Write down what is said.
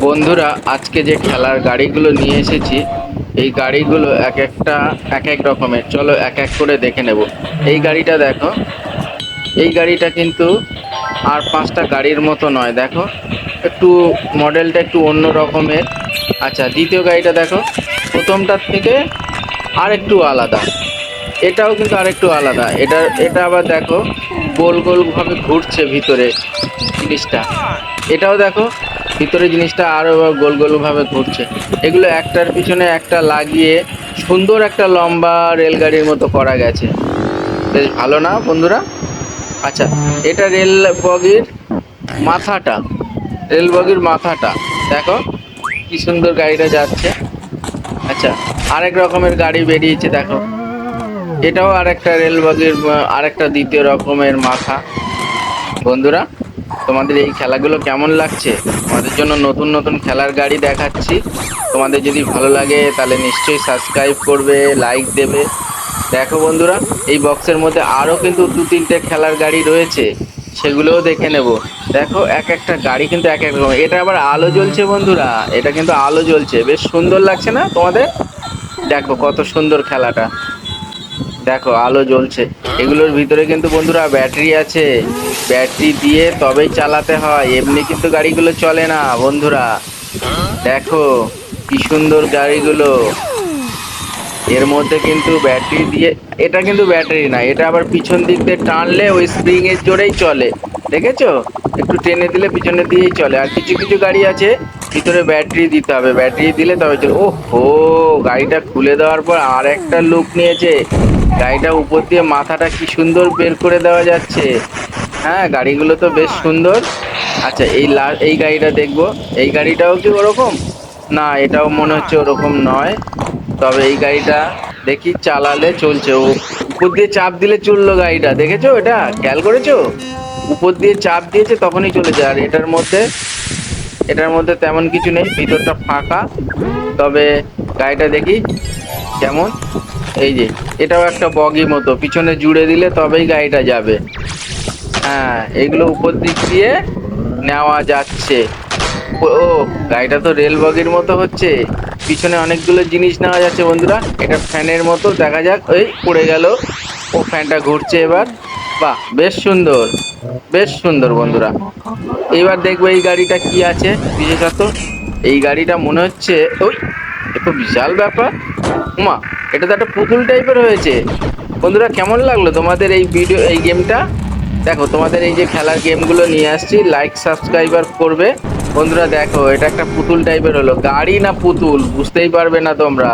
বন্ধুরা, আজকে যে খেলার গাড়িগুলো নিয়ে এসেছি, এই গাড়িগুলো এক একটা এক এক রকমের। চলো এক এক করে দেখে নেব। এই গাড়িটা দেখো, এই গাড়িটা কিন্তু আর পাঁচটা গাড়ির মতো নয়। দেখো, একটু মডেলটা একটু অন্য রকমের। আচ্ছা, দ্বিতীয় গাড়িটা দেখো, প্রথমটার থেকে আর একটু আলাদা। এটাও কিন্তু আরেকটু আলাদা। এটা আবার দেখো, গোল গোল ভাবে ঘুরছে ভিতরে জিনিসটা। এটাও দেখো, ভিতরে জিনিসটা আরো গোল গোল ভাবে ঘুরছে। এগুলো একটার পিছনে একটা লাগিয়ে সুন্দর একটা লম্বা রেলগাড়ির মতো করা গেছে। বেশ ভালো না বন্ধুরা? আচ্ছা, এটা রেল বগির মাথাটা, রেল বগির মাথাটা দেখো কি সুন্দর গাড়িটা যাচ্ছে। আচ্ছা, আরেক রকমের গাড়ি বেরিয়েছে দেখো, এটাও আরেকটা রেল বগির আরেকটা দ্বিতীয় রকমের মাথা। বন্ধুরা, তোমাদের এই খেলাগুলো কেমন লাগছে? তোমাদের জন্য নতুন নতুন খেলার গাড়ি দেখাচ্ছি। তোমাদের যদি ভালো লাগে তাহলে নিশ্চয়ই সাবস্ক্রাইব করবে, লাইক দেবে। দেখো বন্ধুরা, এই বক্সের মধ্যে আরও কিন্তু দু তিনটে খেলার গাড়ি রয়েছে, সেগুলোও দেখে নেব। দেখো, এক একটা গাড়ি কিন্তু এক এক রকম। এটা আবার আলো জ্বলছে বন্ধুরা, এটা কিন্তু আলো জ্বলছে। বেশ সুন্দর লাগছে না তোমাদের? দেখো কত সুন্দর খেলাটা। দেখো আলো জ্বলছে। এগুলোর ভিতরে কিন্তু বন্ধুরা ব্যাটারি আছে। ব্যাটারি দিয়ে তবেই চালাতে হয়, এমনি কিন্তু গাড়িগুলো চলে না বন্ধুরা। দেখো কি সুন্দর গাড়িগুলো। এর মধ্যে কিন্তু ব্যাটারি দিয়ে, এটা কিন্তু ব্যাটারি না, এটা আবার পিছন দিক দিয়ে টানলে ওই স্প্রিং এর জোরেই চলে। দেখেছো? একটু টেনে দিলে পিছনে দিয়েই চলে। আর কিছু কিছু গাড়ি আছে ভিতরে ব্যাটারি দিতে হবে, ব্যাটারি দিলে তবে চলে। ওহো, গাড়িটা খুলে দেওয়ার পর আর একটা লুক নিয়েছে। গাড়িটা উপর দিয়ে মাথাটা কি সুন্দর বের করে দেওয়া যাচ্ছে। হ্যাঁ, গাড়িগুলো তো বেশ সুন্দর। আচ্ছা, এই গাড়িটা দেখবো। এই গাড়িটাও কি ওরকম? না, এটাও মনে হচ্ছে ওরকম নয়। তবে এই গাড়িটা দেখি চালালে চলছে। ও উপর দিয়ে চাপ দিলে চললো গাড়িটা, দেখেছো? এটা খেয়াল করেছো? উপর দিয়ে চাপ দিয়েছে তখনই চলে যায়। আর এটার মধ্যে তেমন কিছু নেই, ভিতরটা ফাঁকা। তবে গাড়িটা দেখি কেমন। এই যে, এটাও একটা বগি মতো, পিছনে জুড়ে দিলে তবেই গাড়িটা যাবে। হ্যাঁ, এগুলো উপর দিক দিয়ে নেওয়া যাচ্ছে। ও, গাড়িটা তো রেল বগির মতো হচ্ছে। পিছনে অনেকগুলো জিনিস নেওয়া যাচ্ছে বন্ধুরা। এটা ফ্যানের মতো, দেখা যাক। ওই পড়ে গেল। ও, ফ্যানটা ঘুরছে এবার। বাহ, বেশ সুন্দর, বেশ সুন্দর বন্ধুরা। এইবার দেখবো এই গাড়িটা কি আছে বিশেষত। এই গাড়িটা মনে হচ্ছে, ওই এ তো বিশাল ব্যাপার। উমা, এটা তো একটা পুতুল টাইপের হয়েছে। বন্ধুরা, কেমন লাগলো তোমাদের এই গেমটা? দেখো, তোমাদের এই যে খেলার গেমগুলো নিয়ে আসছি, লাইক সাবস্ক্রাইবার করবে বন্ধুরা। দেখো, এটা একটা পুতুল টাইপের হলো। গাড়ি না পুতুল বুঝতেই পারবে না তোমরা।